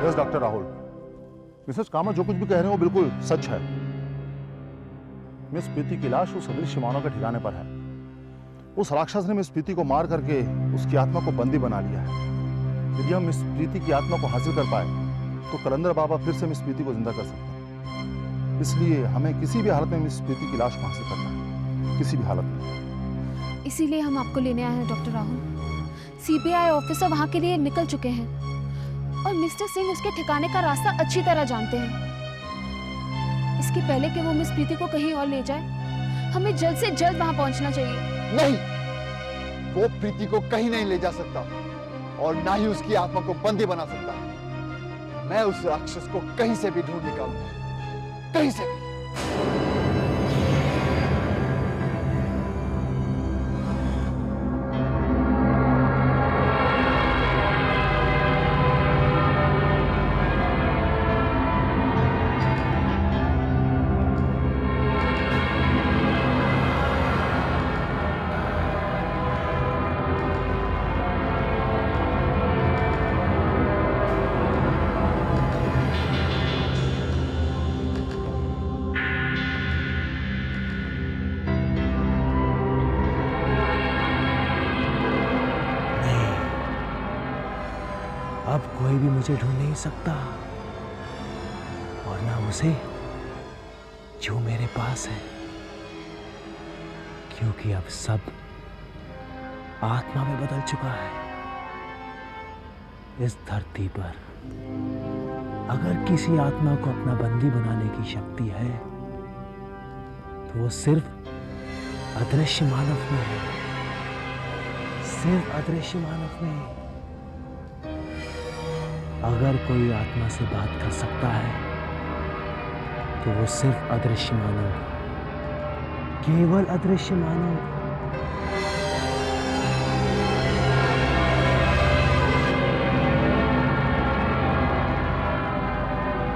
Yes doctor Rahul, Mrs Kamat जो कुछ भी कह रहे हैं वो बिल्कुल सच है। मिस प्रीति की लाश उस अदृश्य मानव के ठिकाने पर है। उस राक्षस ने मिस प्रीति को मार करके उसकी आत्मा को बंदी बना लिया है। यदि हम मिस प्रीति की आत्मा को हासिल कर पाए तो कलंदर बाबा फिर से मिस प्रीति को जिंदा कर सकते हैं। इसलिए हमें किसी भी हालत में मिस प्रीति की लाश को हासिल करना है, किसी भी हालत में। इसीलिए हम आपको लेने आए हैं डॉक्टर राहुल। सीबीआई ऑफिसर वहाँ के लिए निकल चुके हैं और मिस्टर सिंह उसके ठिकाने का रास्ता अच्छी तरह जानते हैं। इसके पहले कि वो मिस प्रीति को कहीं और ले जाए, हमें जल्द से जल्द वहाँ पहुँचना चाहिए। नहीं, वो प्रीति को कहीं नहीं ले जा सकता और ना ही उसकी आत्मा को बंदी बना सकता। मैं उस राक्षस को कहीं से भी ढूंढ निकालूंगा, कहीं से भी। अब कोई भी मुझे ढूंढ नहीं सकता और ना उसे जो मेरे पास है, क्योंकि अब सब आत्मा में बदल चुका है। इस धरती पर अगर किसी आत्मा को अपना बंदी बनाने की शक्ति है तो वो सिर्फ अदृश्य मानव में है, सिर्फ अदृश्य मानव में। अगर कोई आत्मा से बात कर सकता है तो वो सिर्फ अदृश्य मानव, केवल अदृश्य मानव।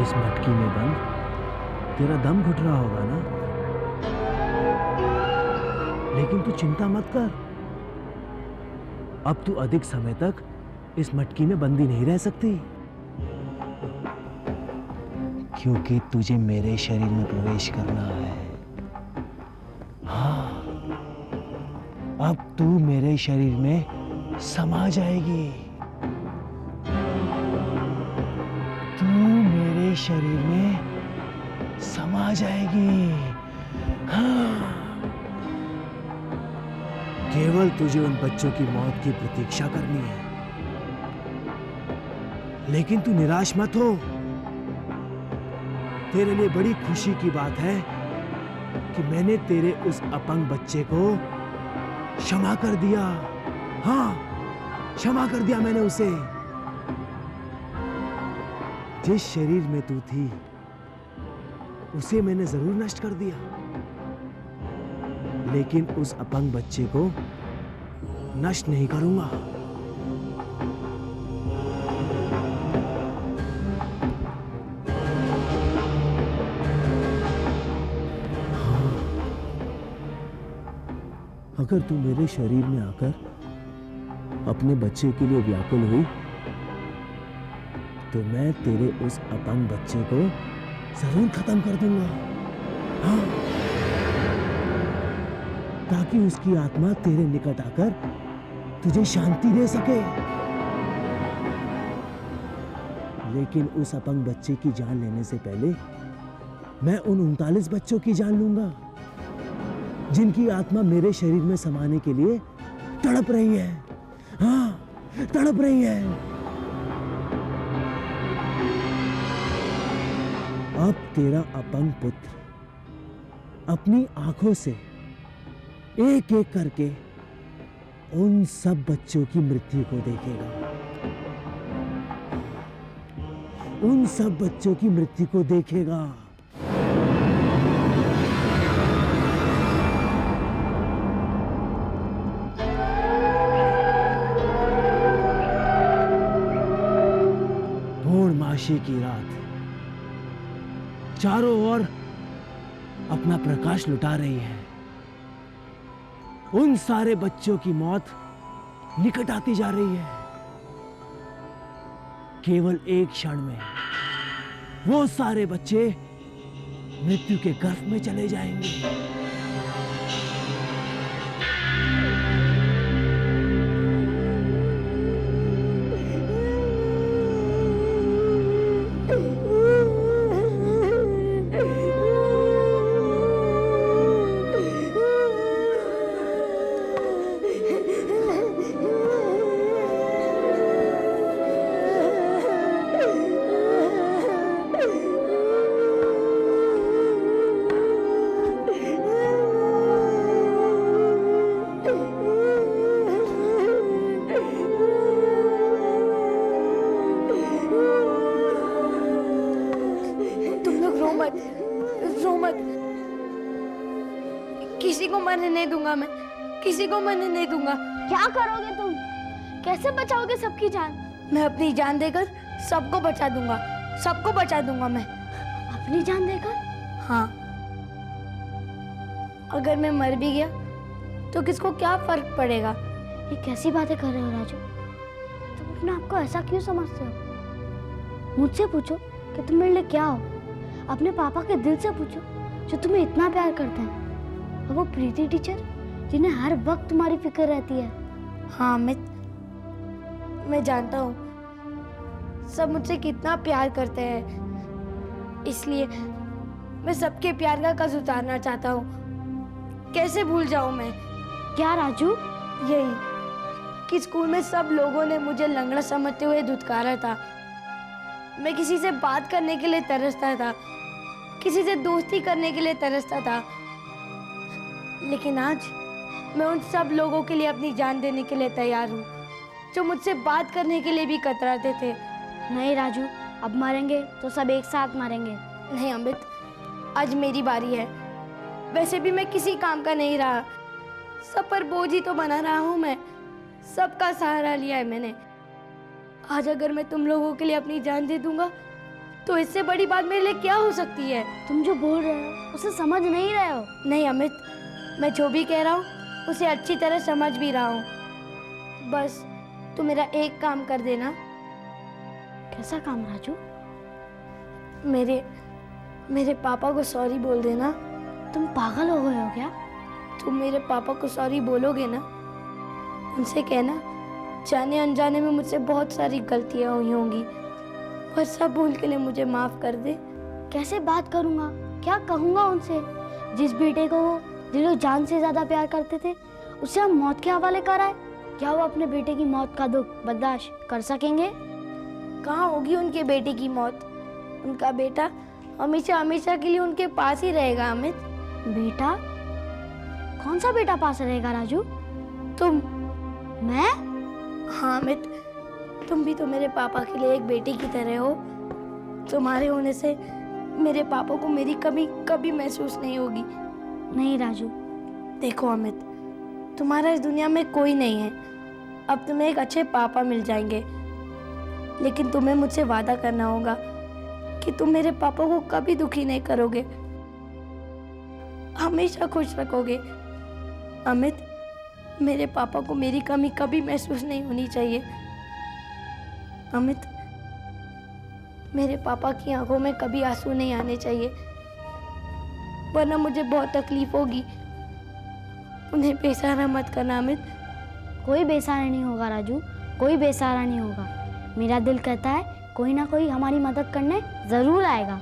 इस मटकी में बंद तेरा दम घुट रहा होगा ना, लेकिन तू चिंता मत कर। अब तू अधिक समय तक इस मटकी में बंदी नहीं रह सकती, क्योंकि तुझे मेरे शरीर में प्रवेश करना है। हाँ, अब तू मेरे शरीर में समा जाएगी। तू मेरे शरीर में समा जाएगी। हाँ, केवल तुझे उन बच्चों की मौत की प्रतीक्षा करनी है, लेकिन तू निराश मत हो। तेरे लिए बड़ी खुशी की बात है कि मैंने तेरे उस अपंग बच्चे को क्षमा कर दिया। हाँ, क्षमा कर दिया मैंने उसे। जिस शरीर में तू थी उसे मैंने जरूर नष्ट कर दिया, लेकिन उस अपंग बच्चे को नष्ट नहीं करूंगा। अगर तू मेरे शरीर में आकर अपने बच्चे के लिए व्याकुल हुई तो मैं तेरे उस अपंग बच्चे को जरूर खत्म कर दूंगा। हाँ, ताकि उसकी आत्मा तेरे निकट आकर तुझे शांति दे सके। लेकिन उस अपंग बच्चे की जान लेने से पहले मैं उन 39 बच्चों की जान लूंगा जिनकी आत्मा मेरे शरीर में समाने के लिए तड़प रही है। हाँ, तड़प रही है। अब तेरा अपंग पुत्र अपनी आंखों से एक एक करके उन सब बच्चों की मृत्यु को देखेगा, उन सब बच्चों की मृत्यु को देखेगा। पूर्णमासी की रात चारों ओर अपना प्रकाश लुटा रही है। उन सारे बच्चों की मौत निकट आती जा रही है। केवल एक क्षण में वो सारे बच्चे मृत्यु के गर्भ में चले जाएंगे। किसी को मरने नहीं दूंगा, मैं किसी को मरने नहीं दूंगा। क्या करोगे तुम? कैसे बचाओगे सबकी जान? मैं अपनी जान देकर सबको बचा दूंगा, सबको बचा दूंगा मैं। अपनी जान देकर? हाँ, अगर मैं मर भी गया तो किसको क्या फर्क पड़ेगा? ये कैसी बातें कर रहे हो राजू? तुम अपने आप को ऐसा क्यों समझते हो? मुझसे पूछो कि तुम मेरे लिए क्या हो। अपने पापा के दिल से पूछो जो तुम्हें इतना प्यार करते हैं। और वो प्रीति टीचर जिन्हें हर वक्त तुम्हारी फिक्र रहती है। हाँ अमित, मैं जानता हूँ सब मुझसे कितना प्यार करते हैं, इसलिए मैं सबके प्यार का कर्ज उतारना चाहता हूँ। कैसे भूल जाऊँ मैं? क्या राजू? यही कि स्कूल में सब लोगों ने मुझे लंगड़ा समझते हुए धुतकारा था। मैं किसी से बात करने के लिए तरसता था, किसी से दोस्ती करने के लिए तरसता था, लेकिन आज मैं उन सब लोगों के लिए अपनी जान देने के लिए तैयार हूँ जो मुझसे बात करने के लिए भी कतराते थे। नहीं राजू, अब मरेंगे तो सब एक साथ मरेंगे। नहीं अमित, आज मेरी बारी है। वैसे भी मैं किसी काम का नहीं रहा, सब पर बोझ ही तो बना रहा हूँ मैं। सबका सहारा लिया है मैंने। आज अगर मैं तुम लोगों के लिए अपनी जान दे दूंगा तो इससे बड़ी बात मेरे लिए क्या हो सकती है? तुम जो बोल रहे हो उसे समझ नहीं रहे हो। नहीं अमित, मैं जो भी कह रहा हूँ उसे अच्छी तरह समझ भी रहा हूँ। बस तू मेरा एक काम कर देना। कैसा काम राजू? मेरे पापा को सॉरी बोल देना। तुम पागल हो गए हो क्या? तुम मेरे पापा को सॉरी बोलोगे ना? उनसे कहना जाने अनजाने में मुझसे बहुत सारी गलतियाँ हुई होंगी, पर सब भूल के लिए मुझे माफ कर दे। कैसे बात करूँगा, क्या कहूँगा उनसे? जिस बेटे को वो दिलो जान से ज्यादा प्यार करते थे उसे हम मौत के हवाले कराए। क्या वो अपने बेटे की मौत का दुख बर्दाश्त कर सकेंगे? कहाँ होगी उनके बेटे की मौत? उनका बेटा हमेशा हमेशा के लिए उनके पास ही रहेगा अमित। बेटा? कौन सा बेटा पास रहेगा राजू? तुम। मैं? हाँ अमित, तुम भी तो मेरे पापा के लिए एक बेटी की तरह हो। तुम्हारे होने से मेरे पापा को मेरी कमी कभी महसूस नहीं होगी। नहीं राजू। देखो अमित, तुम्हारा इस दुनिया में कोई नहीं है। अब तुम्हें एक अच्छे पापा मिल जाएंगे, लेकिन तुम्हें मुझसे वादा करना होगा कि तुम मेरे पापा को कभी दुखी नहीं करोगे, हमेशा खुश रखोगे। अमित, मेरे पापा को मेरी कमी कभी महसूस नहीं होनी चाहिए। अमित, मेरे पापा की आंखों में कभी आंसू नहीं आने चाहिए, वरना मुझे बहुत तकलीफ होगी। उन्हें बेसहारा मत करना अमित। कोई बेसहारा नहीं होगा राजू, कोई बेसहारा नहीं होगा। मेरा दिल कहता है कोई ना कोई हमारी मदद करने जरूर आएगा।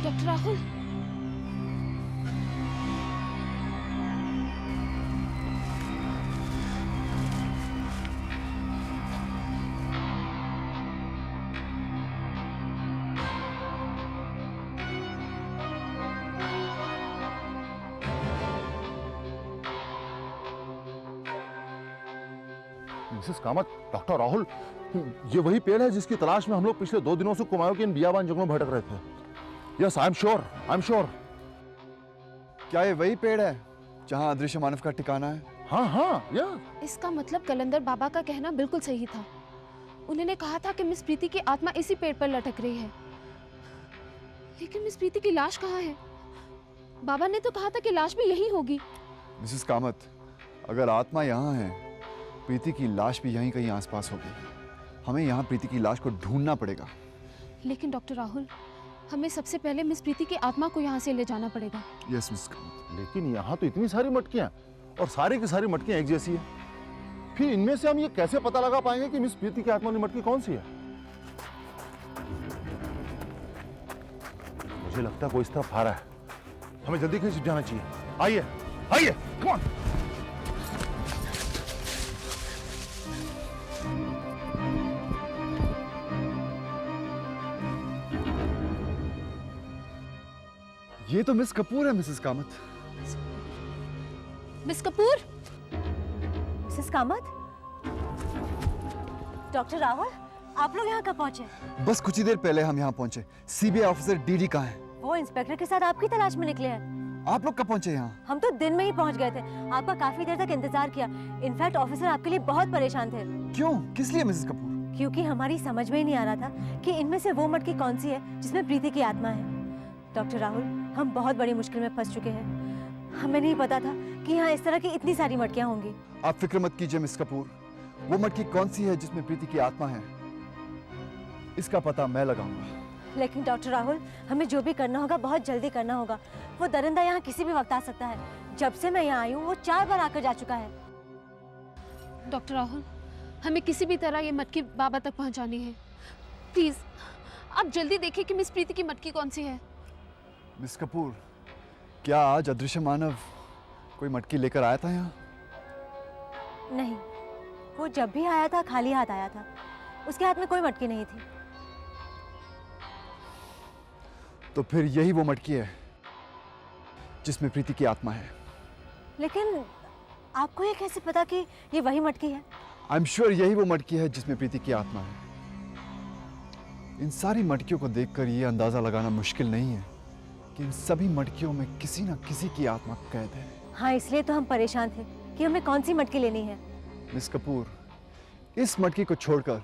Doctor Rahul, Mrs Kamat, doctor Rahul, ये वही पेड़ है जिसकी तलाश में हम लोग पिछले 2 दिनों से कुमाऊं के इन बियाबान जंगलों में भटक रहे थे। Yes, I am sure. क्या ये वही पेड़ है जहाँ अदृश्य मानव का ठिकाना है? हाँ हाँ, या इसका मतलब कलंदर बाबा का कहना बिल्कुल सही था। उन्होंने कहा था कि मिस प्रीति की आत्मा इसी पेड़ पर लटक रही है। लेकिन मिस प्रीति की लाश कहाँ है? बाबा ने तो कहा था कि लाश भी यही होगी। मिसेस कामत, अगर आत्मा यहाँ है, प्रीति की लाश भी यहीं कहीं आसपास होगी। हमें यहाँ प्रीति की लाश को ढूंढना पड़ेगा। लेकिन डॉक्टर राहुल, हमें सबसे पहले मिस प्रीति की आत्मा को यहाँ से ले जाना पड़ेगा। Yes Mrs Kamat. लेकिन यहाँ तो इतनी सारी मटकियां और सारी की सारी मटकियां एक जैसी है। फिर इनमें से हम ये कैसे पता लगा पाएंगे कि मिस प्रीति की आत्मा वाली मटकी कौन सी है? मुझे लगता है कोई इस तरफ आ रहा है। हमें जल्दी कहीं छिप जाना चाहिए। आइए आइए, कम ऑन। ये तो मिस कपूर है Mrs Kamat. Miss Kapoor, Mrs Kamat, doctor Rahul, आप लोग यहाँ कब पहुँचे? बस कुछ ही देर पहले हम यहाँ पहुंचे। सीबीआई ऑफिसर डीडी कहाँ है? वो इंस्पेक्टर के साथ आपकी तलाश में निकले हैं। आप लोग कब पहुंचे यहाँ? हम तो दिन में ही पहुँच गए थे। आपका काफी देर तक इंतजार किया। इनफैक्ट ऑफिसर आपके लिए बहुत परेशान थे। क्यों? किस लिए मिसेस कपूर? क्योंकि हमारी समझ में ही नहीं आ रहा था कि इनमें से वो मटकी कौन सी है जिसमें प्रीति की आत्मा है। डॉक्टर राहुल, हम बहुत बड़ी मुश्किल में फंस चुके हैं। हमें नहीं पता था कि यहाँ इस तरह की इतनी सारी मटकियाँ होंगी। आप फिक्र मत कीजिए मिस कपूर। वो मटकी कौन सी है जिसमें प्रीति की आत्मा है, इसका पता मैं लगाऊंगा। लेकिन डॉक्टर राहुल, हमें जो भी करना होगा बहुत जल्दी करना होगा। वो दरिंदा यहाँ किसी भी वक्त आ सकता है। जब से मैं यहाँ आई हूँ वो 4 बार आकर जा चुका है। डॉक्टर राहुल, हमें किसी भी तरह ये मटकी बाबा तक पहुंचानी है। प्लीज आप जल्दी देखिए कि मिस प्रीति की मटकी कौन सी है। मिस कपूर, क्या आज अदृश्य मानव कोई मटकी लेकर आया था यहाँ? नहीं, वो जब भी आया था खाली हाथ आया था। उसके हाथ में कोई मटकी नहीं थी। तो फिर यही वो मटकी है जिसमें प्रीति की आत्मा है। लेकिन आपको ये कैसे पता कि ये वही मटकी है? आई एम श्योर यही वो मटकी है जिसमें प्रीति की आत्मा है। इन सारी मटकियों को देखकर ये अंदाजा लगाना मुश्किल नहीं है कि इन सभी मटकियों में किसी न किसी की आत्मा कैद है। हाँ, इसलिए तो हम परेशान थे कि हमें कौन सी मटकी लेनी है। मिस कपूर, इस मटकी को छोड़कर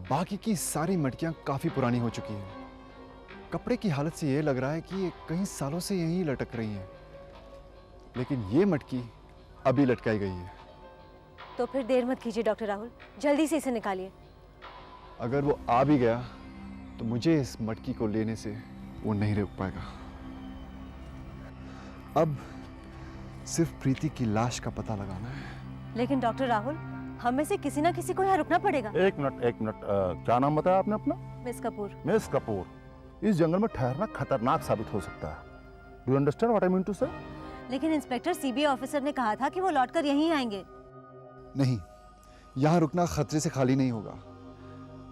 बाकी की सारी मटकियां काफी पुरानी हो चुकी हैं। कपड़े की हालत से ये लग रहा है कि ये कई सालों से यहीं लटक रही हैं। लेकिन ये मटकी अभी लटकाई गई है। तो फिर देर मत कीजिए डॉक्टर राहुल, जल्दी से इसे निकालिए। अगर वो आ भी गया तो मुझे इस मटकी को लेने से वो नहीं रोक पाएगा। अब सिर्फ प्रीति की लाश का पता लगाना है। लेकिन डॉक्टर राहुल, हमें से किसी ना किसी को यहाँ रुकना पड़ेगा। एक मिनट, क्या नाम बताया आपने अपना? मिस कपूर। मिस कपूर, इस जंगल में ठहरना खतरनाक साबित हो सकता है। Do you understand what I mean to say? लेकिन इंस्पेक्टर सीबीआई ऑफिसर ने कहा था कि वो लौटकर यहीं आएंगे। नहीं, यहाँ रुकना खतरे से खाली नहीं होगा।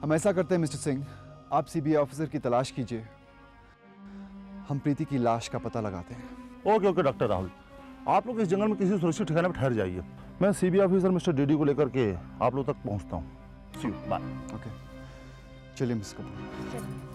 हम ऐसा करते हैं मिस्टर सिंह, आप सीबीआई ऑफिसर की तलाश कीजिए, हम प्रीति की लाश का पता लगाते हैं। ओके डॉक्टर राहुल, आप लोग इस जंगल में किसी सुरक्षित ठिकाने पर ठहर जाइए। मैं सीबीआई ऑफिसर मिस्टर डीडी को लेकर के आप लोग तक पहुंचता हूँ। सी यू, बाय। ओके, चलिए मिस कपूर।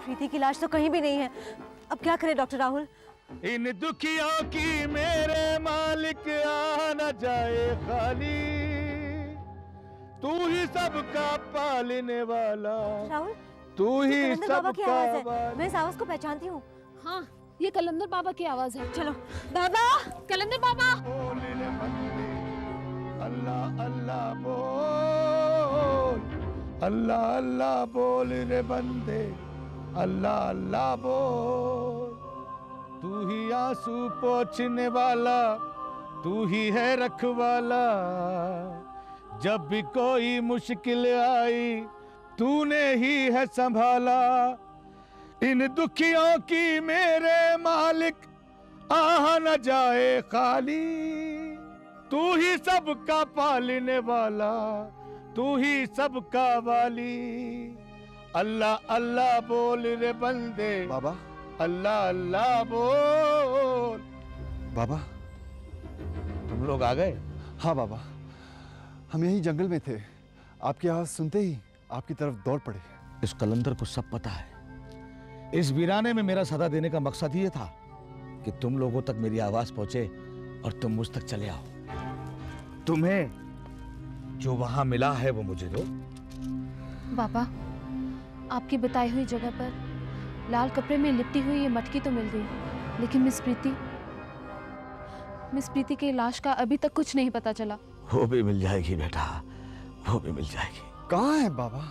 प्रीति की लाश तो कहीं भी नहीं है। अब क्या करें डॉक्टर राहुल? इन दुखियों की मेरे मालिक आ न जाए खाली, तू ही सबका पालने वाला, राहुल, तू ही कलंदर बाबा की सबका आवाज है। वाला। मैं इस आवाज को पहचानती हूँ। हाँ, ये कलंदर बाबा की आवाज है। चलो बाबा। कलंदर बाबा, बोल रे बंदे, अल्लाह अल्लाह बोल, अल्लाह अल्लाह बोल रे बंदे, अल्लाह अल्लाह बोल। तू ही आंसू पोंछने वाला, तू ही है रखवाला, जब भी कोई मुश्किल आई तूने ही है संभाला। इन दुखियों की मेरे मालिक आह न जाए खाली, तू ही सबका पालने वाला, तू ही सबका वाली। अल्लाह अल्लाह बोल रे बंदे, बाबा, अल्लाह अल्लाह बोल। बाबा, तुम लोग आ गए? हाँ बाबा, हम यही जंगल में थे। आपकी आवाज सुनते ही आपकी तरफ दौड़ पड़े। इस कलंदर को सब पता है। इस वीराने में मेरा सदा देने का मकसद ये था कि तुम लोगों तक मेरी आवाज पहुंचे और तुम मुझ तक चले आओ। तुम्हें जो वहां मिला है वो मुझे दो। पापा, आपकी बताई हुई जगह पर लाल कपड़े में लिपटी हुई ये मटकी तो मिल गई, लेकिन मिस प्रीति की लाश का अभी तक कुछ नहीं पता चला। वो भी मिल जाएगी बेटा, वो भी मिल जाएगी। कहाँ है बाबा?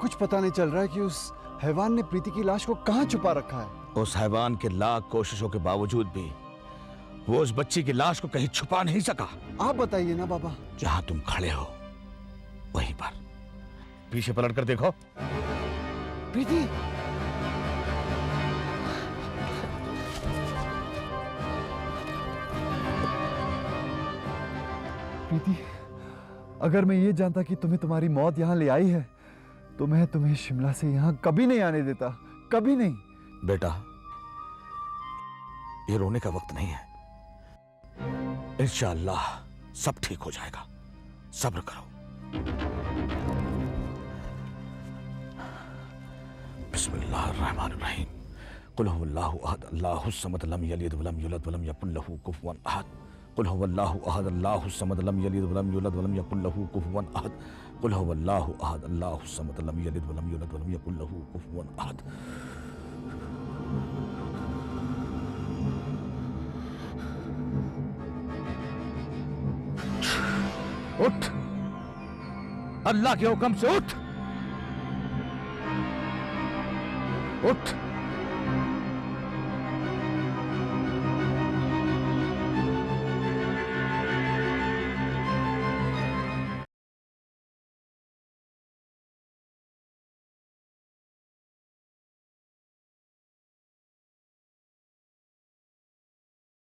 कुछ पता नहीं चल रहा है कि उस हैवान ने प्रीति की लाश को कहाँ छुपा रखा है। उस हैवान के लाख कोशिशों के बावजूद भी वो उस बच्ची की लाश को कहीं छुपा नहीं सका। आप बताइए ना बाबा। जहां तुम खड़े हो वहीं पर पीछे पलट कर देखो। प्रीति, प्रीति, अगर मैं ये जानता कि तुम्हें तुम्हारी मौत यहाँ ले आई है तो मैं तुम्हें शिमला से यहाँ कभी नहीं आने देता, कभी नहीं। बेटा, ये रोने का वक्त नहीं है। इंशाअल्लाह सब ठीक हो जाएगा, सब्र करो। बिस्मिल्लाहिर्रहमानिर्रहीम। कुल हुवल्लाहु अहद अल्लाहुस समद लम यलिद वलम यूलद वलम यकुल लहू कुफुवन अहद। कुल हुवल्लाहु अहद अल्लाहुस समद लम यलिद वलम यूलद वलम यकुल लहू कुफुवन अहद। कुल हुवल्लाहु अहद अल्लाहुस समद लम यलिद वलम यूलद वलम यकुल लहू कुफुवन अहद। उठ, अल्लाह के हुक्म से उठ, उठ।